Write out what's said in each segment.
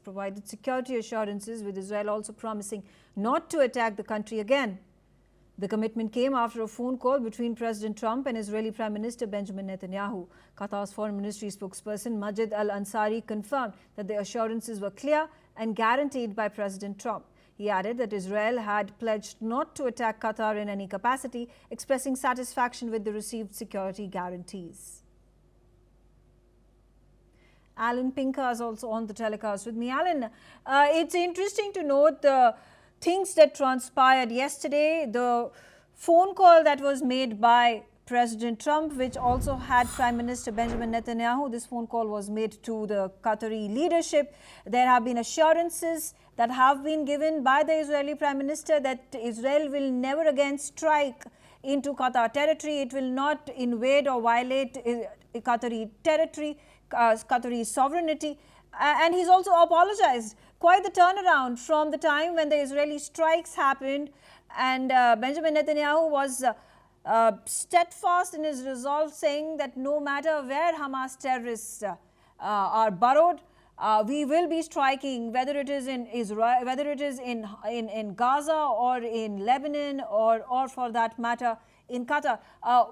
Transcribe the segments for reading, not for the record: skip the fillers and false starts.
provided security assurances, with Israel also promising not to attack the country again. The commitment came after a phone call between President Trump and Israeli Prime Minister Benjamin Netanyahu. Qatar's Foreign Ministry spokesperson Majid Al-Ansari confirmed that the assurances were clear and guaranteed by President Trump. He added that Israel had pledged not to attack Qatar in any capacity, expressing satisfaction with the received security guarantees. Alan Pinker is also on the telecast with me. Alan, it's interesting to note the things that transpired yesterday, the phone call that was made by President Trump, which also had Prime Minister Benjamin Netanyahu. This phone call was made to the Qatari leadership. There have been assurances that have been given by the Israeli Prime Minister that Israel will never again strike into Qatar territory. It will not invade or violate Qatari territory, Qatari sovereignty. And he's also apologized. Quite the turnaround from the time when the Israeli strikes happened, and Benjamin Netanyahu was steadfast in his resolve, saying that no matter where Hamas terrorists are burrowed, we will be striking, whether it is in Israel, whether it is in Gaza or in Lebanon or for that matter in Qatar.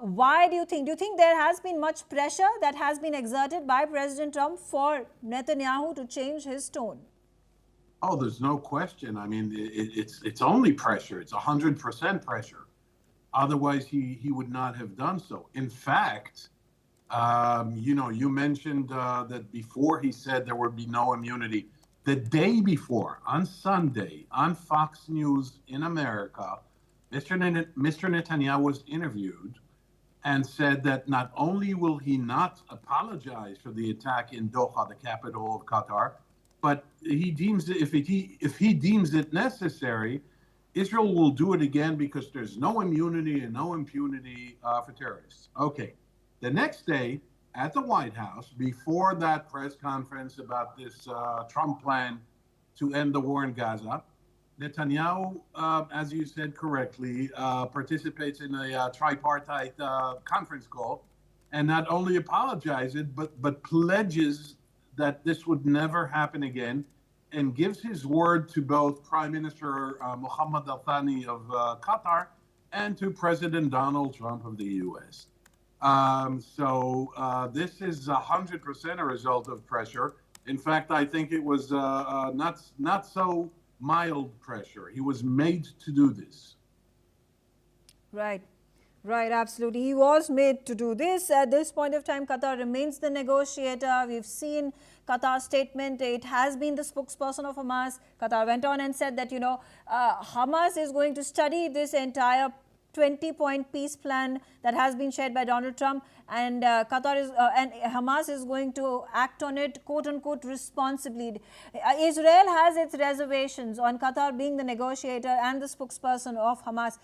Why do you think there has been much pressure that has been exerted by President Trump for Netanyahu to change his tone? Oh, there's no question. I mean, it's only pressure. It's 100% pressure. Otherwise, he would not have done so. In fact, you mentioned that before he said there would be no immunity. The day before, on Sunday, on Fox News in America, Mr. Netanyahu was interviewed and said that not only will he not apologize for the attack in Doha, the capital of Qatar, but he deems that if he deems it necessary, Israel will do it again because there's no immunity and no impunity for terrorists. Okay. The next day at the White House, before that press conference about this Trump plan to end the war in Gaza, Netanyahu, as you said correctly, participates in a tripartite conference call, and not only apologizes, but pledges that this would never happen again, and gives his word to both Prime Minister Mohammed Al-Thani of Qatar and to President Donald Trump of the U.S. This is 100% a result of pressure. In fact, I think it was not so mild pressure. He was made to do this. Right, absolutely. He was made to do this. At this point of time, Qatar remains the negotiator. We've seen Qatar's statement. It has been the spokesperson of Hamas. Qatar went on and said that, Hamas is going to study this entire 20-point peace plan that has been shared by Donald Trump, and and Hamas is going to act on it, quote unquote, responsibly. Israel has its reservations on Qatar being the negotiator and the spokesperson of Hamas.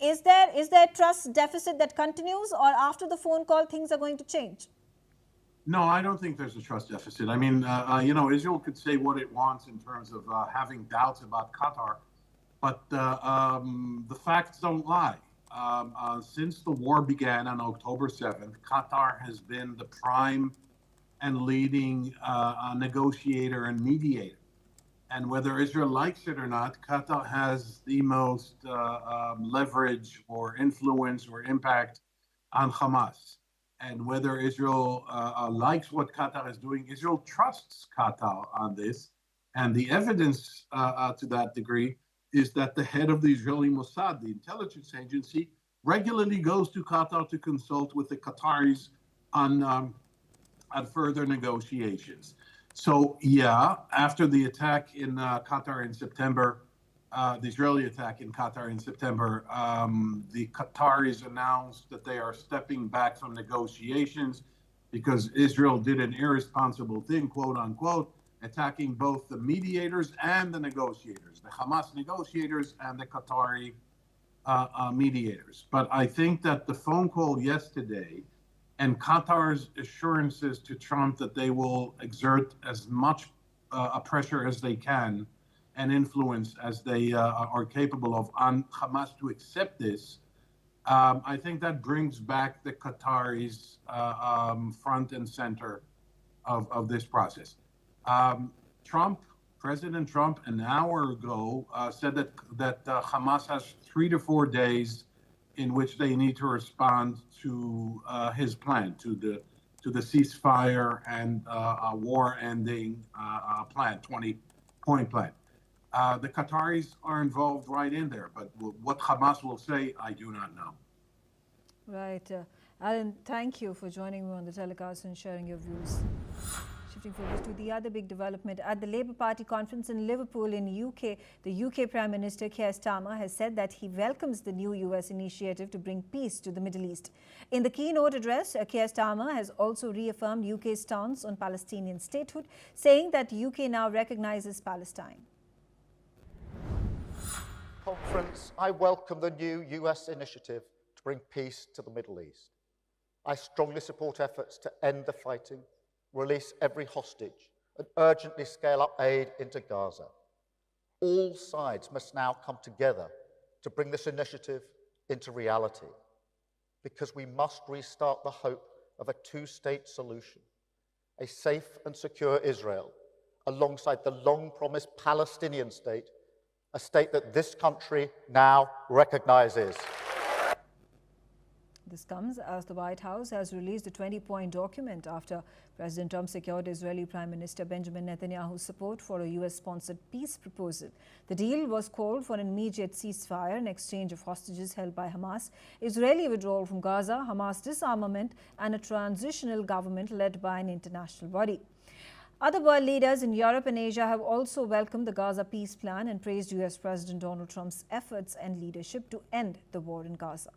Is there trust deficit that continues, or after the phone call things are going to change? No, I don't think there's a trust deficit. I mean, Israel could say what it wants in terms of having doubts about Qatar, but the facts don't lie. Since the war began on October 7th, Qatar has been the prime and leading negotiator and mediator. And whether Israel likes it or not, Qatar has the most leverage or influence or impact on Hamas. And whether Israel likes what Qatar is doing, Israel trusts Qatar on this. And the evidence to that degree is that the head of the Israeli Mossad, the intelligence agency, regularly goes to Qatar to consult with the Qataris on further negotiations. So, yeah, after the attack in Qatar in September, the Israeli attack in Qatar in September, the Qataris announced that they are stepping back from negotiations because Israel did an irresponsible thing, quote unquote, attacking both the mediators and the negotiators, the Hamas negotiators and the Qatari mediators. But I think that the phone call yesterday and Qatar's assurances to Trump that they will exert as much pressure as they can and influence as they are capable of on Hamas to accept this, I think that brings back the Qataris front and center of this process. President Trump, an hour ago, said that Hamas has 3 to 4 days in which they need to respond to his plan, to the ceasefire and a war-ending plan, 20-point plan. The Qataris are involved right in there, but what Hamas will say, I do not know. Right. Alan, thank you for joining me on the telecast and sharing your views. Shifting focus to the other big development. At the Labour Party conference in Liverpool in UK, the UK Prime Minister Keir Starmer has said that he welcomes the new US initiative to bring peace to the Middle East. In the keynote address, Keir Starmer has also reaffirmed UK's stance on Palestinian statehood, saying that UK now recognises Palestine. Conference, I welcome the new US initiative to bring peace to the Middle East. I strongly support efforts to end the fighting, release every hostage, and urgently scale up aid into Gaza. All sides must now come together to bring this initiative into reality, because we must restart the hope of a two-state solution, a safe and secure Israel, alongside the long-promised Palestinian state, a state that this country now recognizes. This comes as the White House has released a 20-point document after President Trump secured Israeli Prime Minister Benjamin Netanyahu's support for a US-sponsored peace proposal. The deal was called for an immediate ceasefire, an exchange of hostages held by Hamas, Israeli withdrawal from Gaza, Hamas disarmament, and a transitional government led by an international body. Other world leaders in Europe and Asia have also welcomed the Gaza peace plan and praised US President Donald Trump's efforts and leadership to end the war in Gaza.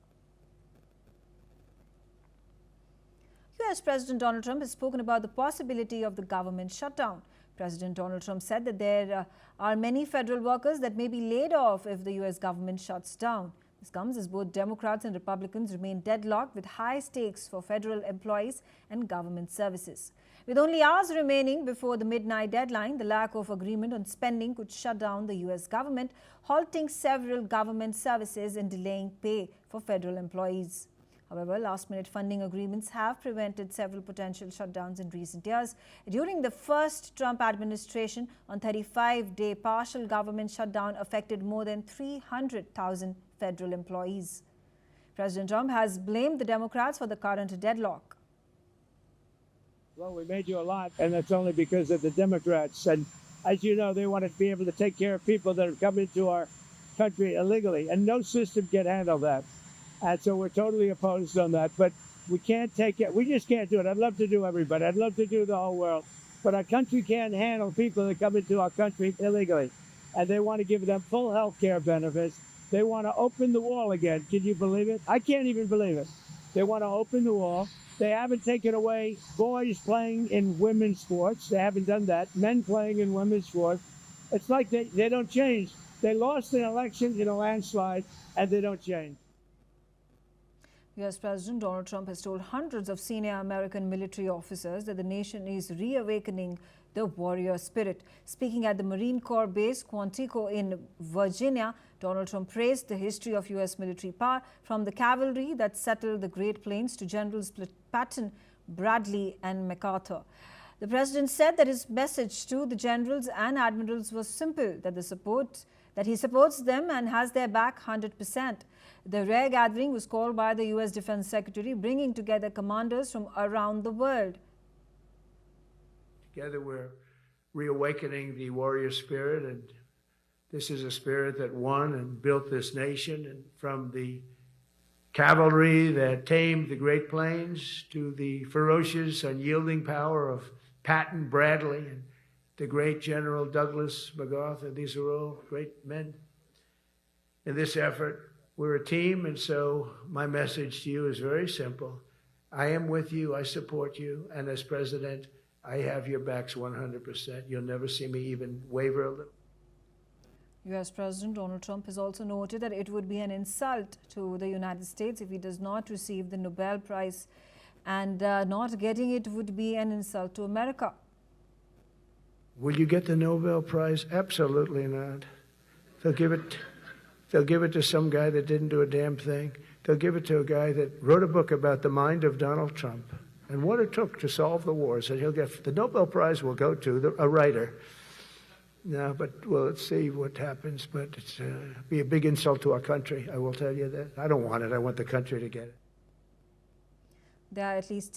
US President Donald Trump has spoken about the possibility of the government shutdown. President Donald Trump said that there are many federal workers that may be laid off if the US government shuts down. This comes as both Democrats and Republicans remain deadlocked with high stakes for federal employees and government services. With only hours remaining before the midnight deadline, the lack of agreement on spending could shut down the US government, halting several government services and delaying pay for federal employees. However, last-minute funding agreements have prevented several potential shutdowns in recent years. During the first Trump administration, a 35-day partial government shutdown affected more than 300,000 federal employees. President Trump has blamed the Democrats for the current deadlock. Well, we made you a lot, and that's only because of the Democrats. And as you know, they want to be able to take care of people that have come into our country illegally, and no system can handle that. And so we're totally opposed on that, but we can't take it. We just can't do it. I'd love to do everybody. I'd love to do the whole world. But our country can't handle people that come into our country illegally. And they want to give them full health care benefits. They want to open the wall again. Can you believe it? I can't even believe it. They want to open the wall. They haven't taken away boys playing in women's sports. They haven't done that. Men playing in women's sports. It's like they don't change. They lost an election in a landslide, and they don't change. US President Donald Trump has told hundreds of senior American military officers that the nation is reawakening the warrior spirit. Speaking at the Marine Corps base Quantico in Virginia, Donald Trump praised the history of US military power, from the cavalry that settled the Great Plains to Generals Patton, Bradley, and MacArthur. The president said that his message to the generals and admirals was simple, that he supports them and has their back 100%. The rare gathering was called by the US Defense Secretary, bringing together commanders from around the world. Together we're reawakening the warrior spirit, and this is a spirit that won and built this nation. And from the cavalry that tamed the Great Plains to the ferocious, unyielding power of Patton, Bradley, and the great General Douglas MacArthur, these are all great men. In this effort, we're a team, and so my message to you is very simple. I am with you, I support you, and as president, I have your backs 100%. You'll never see me even waver a little. US President Donald Trump has also noted that it would be an insult to the United States if he does not receive the Nobel Prize, and not getting it would be an insult to America. Will you get the Nobel Prize? Absolutely not. They'll give it to some guy that didn't do a damn thing. They'll give it to a guy that wrote a book about the mind of Donald Trump and what it took to solve the wars. And he'll get the Nobel Prize will go to a writer No, but we'll see what happens. But it's be a big insult to our country. I will tell you that. I don't want it. I want the country to get it. There are at least 10